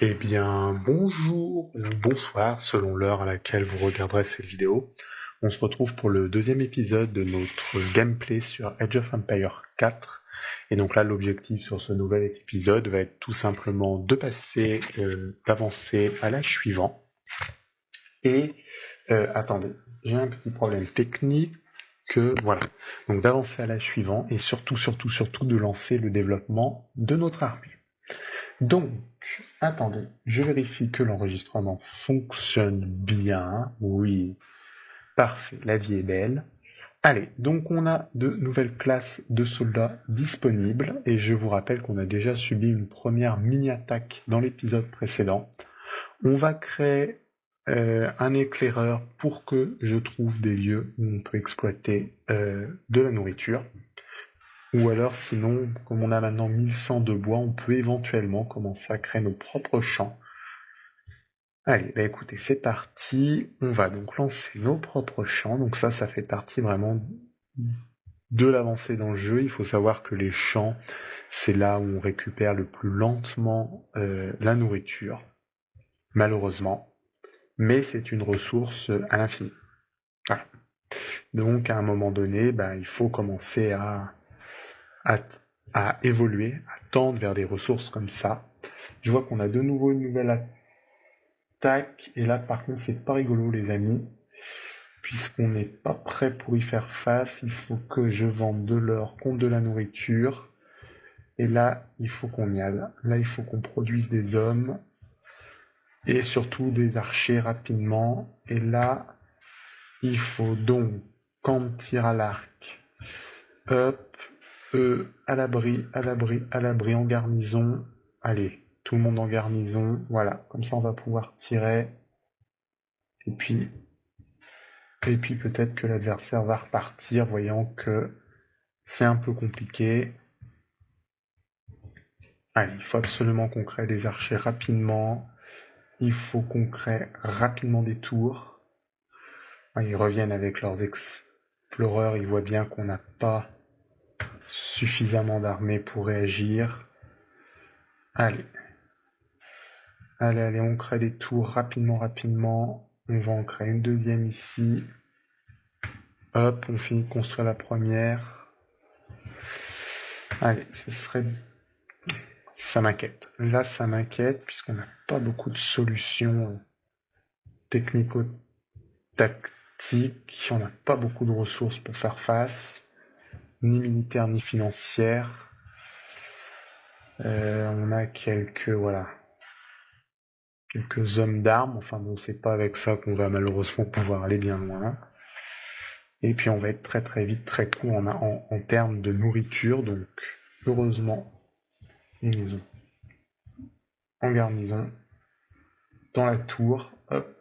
Eh bien, bonjour ou bonsoir selon l'heure à laquelle vous regarderez cette vidéo. On se retrouve pour le deuxième épisode de notre gameplay sur Age of Empires 4. Et donc là, l'objectif sur ce nouvel épisode va être tout simplement de passer, d'avancer à l'âge suivant. Et, attendez, j'ai un petit problème technique. Voilà. Donc d'avancer à l'âge suivant et surtout de lancer le développement de notre armée. Donc, attendez, je vérifie que l'enregistrement fonctionne bien. Oui, parfait, la vie est belle. Allez, donc on a de nouvelles classes de soldats disponibles et je vous rappelle qu'on a déjà subi une première mini-attaque dans l'épisode précédent. On va créer un éclaireur pour que je trouve des lieux où on peut exploiter de la nourriture. Ou alors sinon, comme on a maintenant 1100 de bois, on peut éventuellement commencer à créer nos propres champs. Allez, bah écoutez, c'est parti. On va donc lancer nos propres champs. Donc ça fait partie vraiment de l'avancée dans le jeu. Il faut savoir que les champs, c'est là où on récupère le plus lentement la nourriture, malheureusement. Mais c'est une ressource à l'infini. Voilà. Donc à un moment donné, bah, il faut commencer à, à évoluer, à tendre vers des ressources comme ça. Je vois qu'on a de nouveau une nouvelle attaque. Et là, par contre, c'est pas rigolo, les amis. Puisqu'on n'est pas prêt pour y faire face, il faut que je vende de l'or contre de la nourriture. Et là, il faut qu'on y aille. Là, il faut qu'on produise des hommes. Et surtout des archers rapidement. Et là, il faut donc, quand on tire à l'arc, hop, à l'abri, en garnison. Allez, tout le monde en garnison. Voilà, comme ça on va pouvoir tirer. Et puis peut-être que l'adversaire va repartir, voyant que c'est un peu compliqué. Allez, il faut absolument qu'on crée des archers rapidement. Il faut qu'on crée rapidement des tours. Ils reviennent avec leurs explorers, ils voient bien qu'on n'a pas suffisamment d'armées pour réagir. Allez, on crée des tours rapidement. On va en créer une deuxième ici. Hop, on finit de construire la première. Allez, ça m'inquiète. Là, ça m'inquiète, puisqu'on n'a pas beaucoup de solutions technico-tactiques. On n'a pas beaucoup de ressources pour faire face, ni militaires, ni financières. On a quelques hommes d'armes. Enfin bon, c'est pas avec ça qu'on va malheureusement pouvoir aller bien loin. Et puis on va être très très vite, très court en termes de nourriture. Donc, heureusement, ils nous ont en garnison, dans la tour, hop.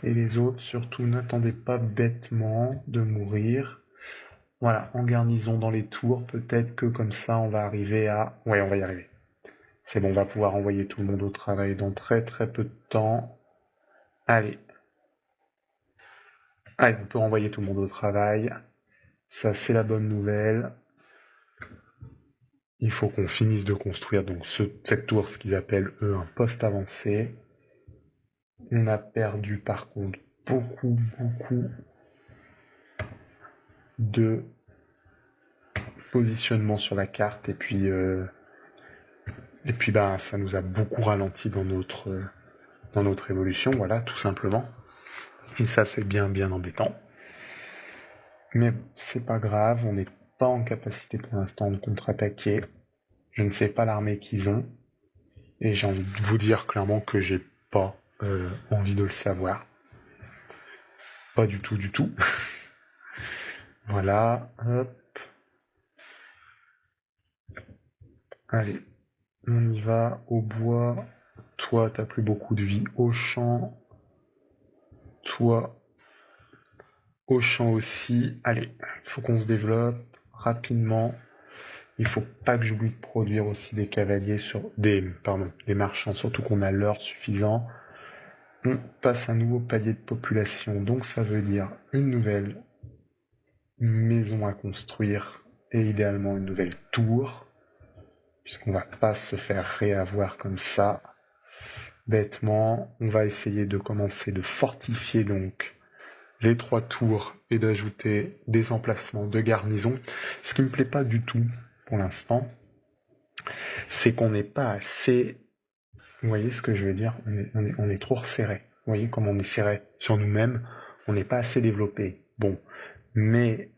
Et les autres, surtout, n'attendez pas bêtement de mourir. Voilà, en garnison dans les tours, peut-être que comme ça, on va arriver à... Ouais, on va y arriver. C'est bon, on va pouvoir envoyer tout le monde au travail dans très très peu de temps. Allez. Allez, on peut renvoyer tout le monde au travail. Ça, c'est la bonne nouvelle. Il faut qu'on finisse de construire donc cette tour, ce qu'ils appellent eux un poste avancé. On a perdu par contre beaucoup de positionnement sur la carte et puis bah ça nous a beaucoup ralenti dans notre évolution, voilà, tout simplement. Et ça c'est bien embêtant. Mais c'est pas grave, on n'est pas en capacité pour l'instant de contre-attaquer. Je ne sais pas l'armée qu'ils ont. Et j'ai envie de vous dire clairement que j'ai pas envie de le savoir. Pas du tout. Voilà, hop. Allez, on y va, au bois. Toi, t'as plus beaucoup de vie au champ. Toi, au champ aussi. Allez, il faut qu'on se développe rapidement. Il faut pas que j'oublie de produire aussi des cavaliers des marchands, surtout qu'on a l'or suffisant. On passe un nouveau palier de population, donc ça veut dire une nouvelle maison à construire et idéalement une nouvelle tour, puisqu'on va pas se faire réavoir comme ça. Bêtement, on va essayer de commencer de fortifier donc les 3 tours et d'ajouter des emplacements de garnison. Ce qui me plaît pas du tout pour l'instant, c'est qu'on n'est pas assez... Vous voyez ce que je veux dire? On est trop resserré. Vous voyez comme on est serré sur nous-mêmes, on n'est pas assez développé. Bon, mais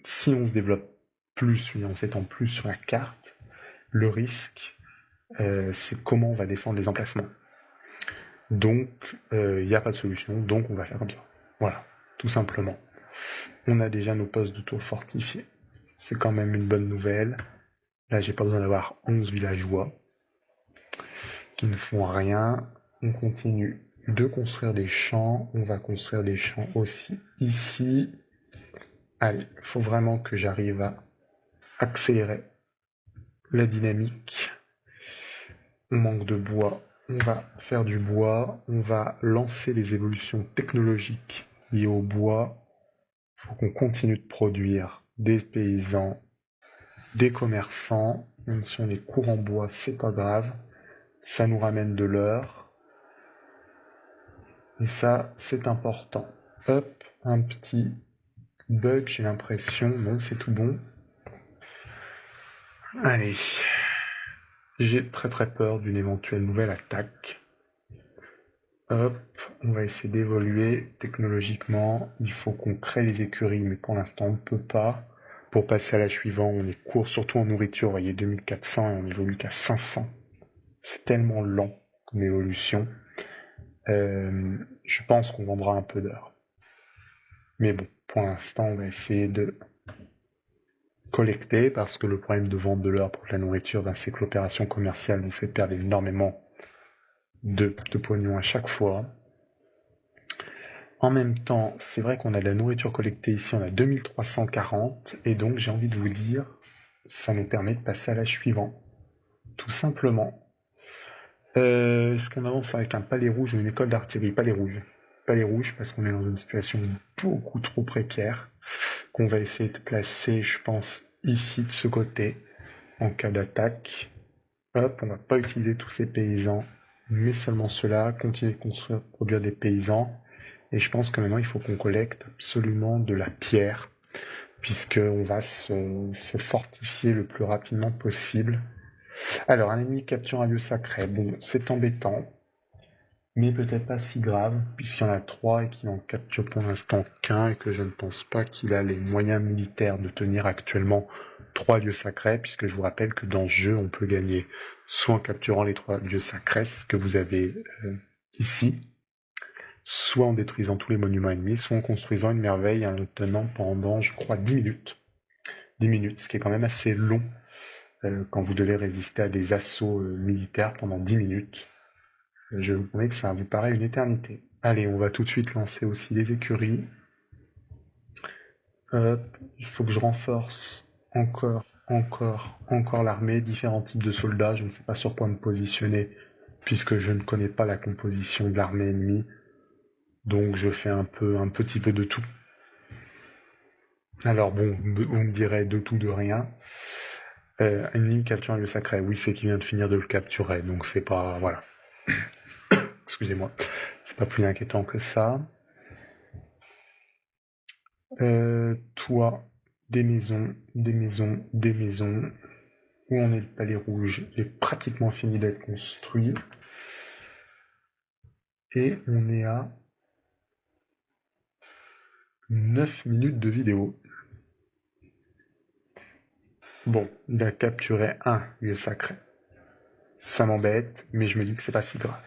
si on se développe plus, on s'étend plus sur la carte, le risque, c'est comment on va défendre les emplacements. Donc, il n'y a pas de solution, donc on va faire comme ça. Voilà, tout simplement. On a déjà nos postes de tour fortifiés. C'est quand même une bonne nouvelle. Là, j'ai pas besoin d'avoir 11 villageois qui ne font rien. On continue de construire des champs. On va construire des champs aussi ici. Allez, il faut vraiment que j'arrive à accélérer la dynamique. On manque de bois. On va faire du bois. On va lancer les évolutions technologiques liées au bois. Il faut qu'on continue de produire des paysans, des commerçants. Même si on est court en bois, c'est pas grave. Ça nous ramène de l'or. Et ça, c'est important. Hop, un petit bug, j'ai l'impression. Non, c'est tout bon. Allez. J'ai très peur d'une éventuelle nouvelle attaque. Hop, on va essayer d'évoluer technologiquement. Il faut qu'on crée les écuries, mais pour l'instant, on ne peut pas. Pour passer à la suivante, on est court, surtout en nourriture. Vous voyez, 2400 et on évolue qu'à 500. C'est tellement lent comme évolution. Je pense qu'on vendra un peu d'heures. Mais bon, pour l'instant, on va essayer de collecter, parce que le problème de vendre de l'heure pour la nourriture, c'est que l'opération commerciale nous fait perdre énormément de pognon à chaque fois. En même temps, c'est vrai qu'on a de la nourriture collectée ici, on a 2340, et donc j'ai envie de vous dire, ça nous permet de passer à l'âge suivant, tout simplement. Est-ce qu'on avance avec un palais rouge ou une école d'artillerie? Palais rouge. Palais rouge, parce qu'on est dans une situation beaucoup trop précaire, qu'on va essayer de placer, je pense, ici, de ce côté, en cas d'attaque. Hop, on va pas utiliser tous ces paysans, mais seulement ceux-là, continuer de construire, produire des paysans. Et je pense que maintenant, il faut qu'on collecte absolument de la pierre, puisqu'on va se fortifier le plus rapidement possible. Alors, un ennemi capture un lieu sacré. Bon, c'est embêtant, mais peut-être pas si grave, puisqu'il y en a 3 et qu'il en capture pour l'instant qu'un, et que je ne pense pas qu'il a les moyens militaires de tenir actuellement 3 lieux sacrés, puisque je vous rappelle que dans ce jeu, on peut gagner soit en capturant les 3 lieux sacrés, ce que vous avez ici, soit en détruisant tous les monuments ennemis, soit en construisant une merveille en le tenant pendant, je crois, 10 minutes. 10 minutes, ce qui est quand même assez long quand vous devez résister à des assauts militaires pendant 10 minutes. Je vous promets que ça vous paraît une éternité. Allez, on va tout de suite lancer aussi les écuries. Hop, il faut que je renforce encore l'armée, différents types de soldats. Je ne sais pas sur quoi me positionner, puisque je ne connais pas la composition de l'armée ennemie. Donc je fais un petit peu de tout. Alors bon, vous me direz de tout, de rien. Ennemi capture un lieu sacré. Oui, c'est qu'il vient de finir de le capturer, donc c'est pas... Voilà. Excusez-moi. C'est pas plus inquiétant que ça. Toi, des maisons. Où en est le palais rouge? Il est pratiquement fini d'être construit. Et on est à 9 minutes de vidéo. Bon, il a capturé un lieu sacré. Ça m'embête, mais je me dis que c'est pas si grave.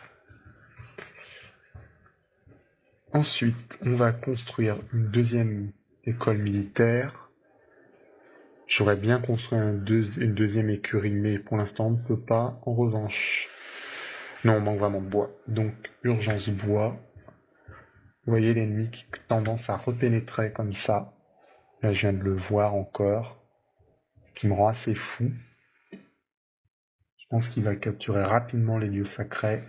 Ensuite, on va construire une deuxième école militaire. J'aurais bien construit une deuxième écurie, mais pour l'instant, on ne peut pas. En revanche, non, on manque vraiment de bois. Donc, urgence bois. Vous voyez l'ennemi qui a tendance à repénétrer comme ça. Là, je viens de le voir encore. Ce qui me rend assez fou. Je pense qu'il va capturer rapidement les lieux sacrés.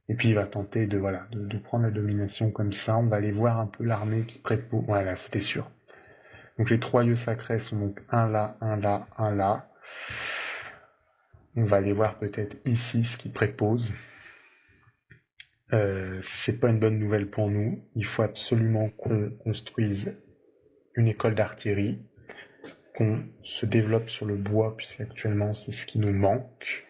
Et puis il va tenter de prendre la domination comme ça. On va aller voir un peu l'armée qui prépose. Voilà, c'était sûr. Donc les 3 lieux sacrés sont donc un là, un là, un là. On va aller voir peut-être ici ce qui prépose. C'est pas une bonne nouvelle pour nous. Il faut absolument qu'on construise une école d'artillerie, qu'on se développe sur le bois, puisqu'actuellement c'est ce qui nous manque.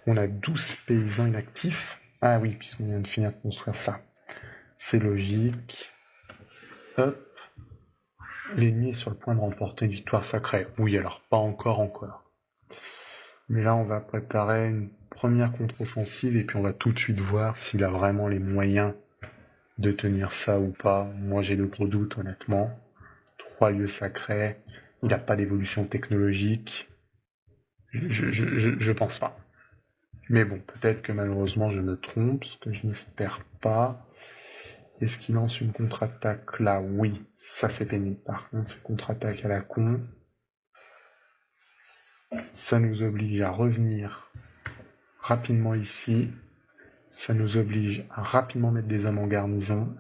On a 12 paysans inactifs. Ah oui, puisqu'on vient de finir de construire ça. C'est logique. Hop. L'ennemi est sur le point de remporter une victoire sacrée. Oui, alors pas encore. Mais là, on va préparer une première contre-offensive et puis on va tout de suite voir s'il a vraiment les moyens de tenir ça ou pas. Moi, j'ai de gros doutes, honnêtement. 3 lieux sacrés, il n'a pas d'évolution technologique. Je pense pas. Mais bon, peut-être que malheureusement je me trompe, ce que je n'espère pas. Est-ce qu'il lance une contre-attaque là? Oui, ça c'est pénible. Par contre, c'est contre-attaque à la con. Ça nous oblige à revenir rapidement ici. Ça nous oblige à rapidement mettre des hommes en garnison.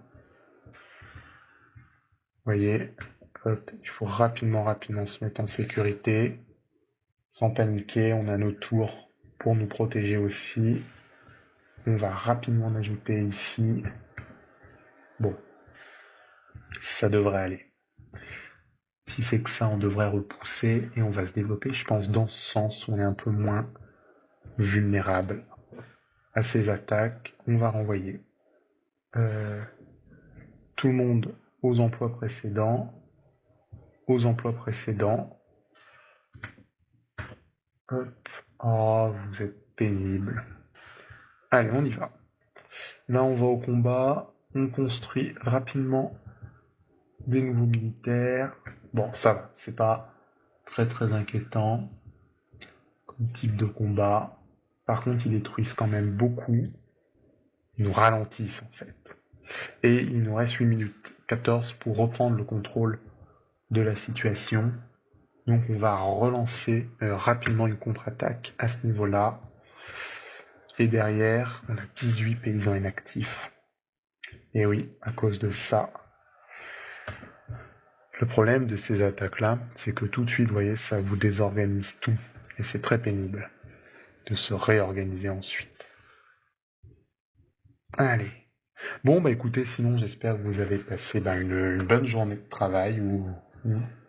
Vous voyez, hop, il faut rapidement se mettre en sécurité. Sans paniquer, on a nos tours pour nous protéger aussi. On va rapidement en ajouter ici. Bon, ça devrait aller. Si c'est que ça, on devrait repousser et on va se développer, je pense, dans ce sens où on est un peu moins vulnérable à ces attaques. On va renvoyer tout le monde aux emplois précédents. Hop. Oh, vous êtes pénible. Allez, on y va. Là, on va au combat. On construit rapidement des nouveaux militaires. Bon, ça va, c'est pas très inquiétant comme type de combat. Par contre, ils détruisent quand même beaucoup. Ils nous ralentissent en fait. Et il nous reste 8 minutes 14 pour reprendre le contrôle de la situation. Donc on va relancer rapidement une contre-attaque à ce niveau-là. Et derrière, on a 18 paysans inactifs. Et oui, à cause de ça. Le problème de ces attaques-là, c'est que tout de suite, vous voyez, ça vous désorganise tout. Et c'est très pénible de se réorganiser ensuite. Allez. Bon, bah écoutez, sinon j'espère que vous avez passé une bonne journée de travail ou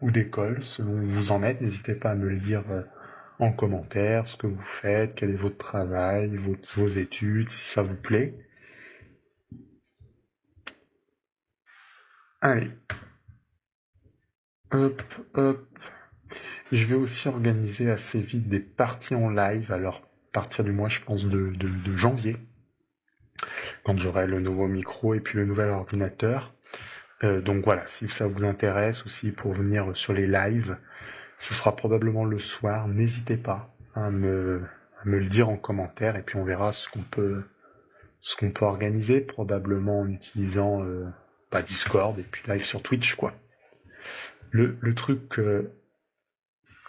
d'école, selon où vous en êtes. N'hésitez pas à me le dire en commentaire, ce que vous faites, quel est votre travail, vos études, si ça vous plaît. Allez. Hop. Je vais aussi organiser assez vite des parties en live, alors à partir du mois, je pense, de janvier, quand j'aurai le nouveau micro et puis le nouvel ordinateur. Donc voilà, si ça vous intéresse aussi pour venir sur les lives, ce sera probablement le soir. N'hésitez pas à me le dire en commentaire et puis on verra ce qu'on peut organiser, probablement en utilisant Discord et puis live sur Twitch, quoi. Le truc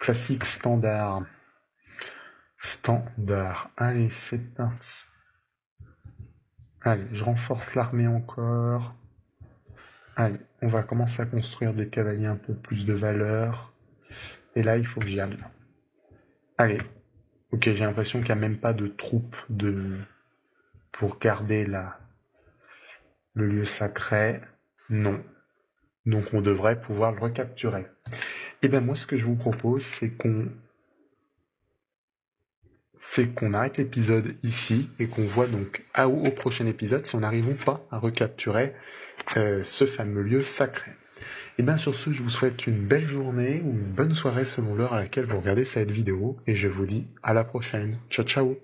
classique standard. Allez, c'est parti. Allez, je renforce l'armée encore. Allez, on va commencer à construire des cavaliers un peu plus de valeur. Et là, il faut que j'y aille. Allez. Ok, j'ai l'impression qu'il n'y a même pas de troupes pour garder le lieu sacré. Non. Donc on devrait pouvoir le recapturer. Et bien moi, ce que je vous propose, c'est qu'on arrête l'épisode ici et qu'on voit donc au prochain épisode si on n'arrive ou pas à recapturer ce fameux lieu sacré. Et bien sur ce, je vous souhaite une belle journée ou une bonne soirée selon l'heure à laquelle vous regardez cette vidéo et je vous dis à la prochaine. Ciao ciao.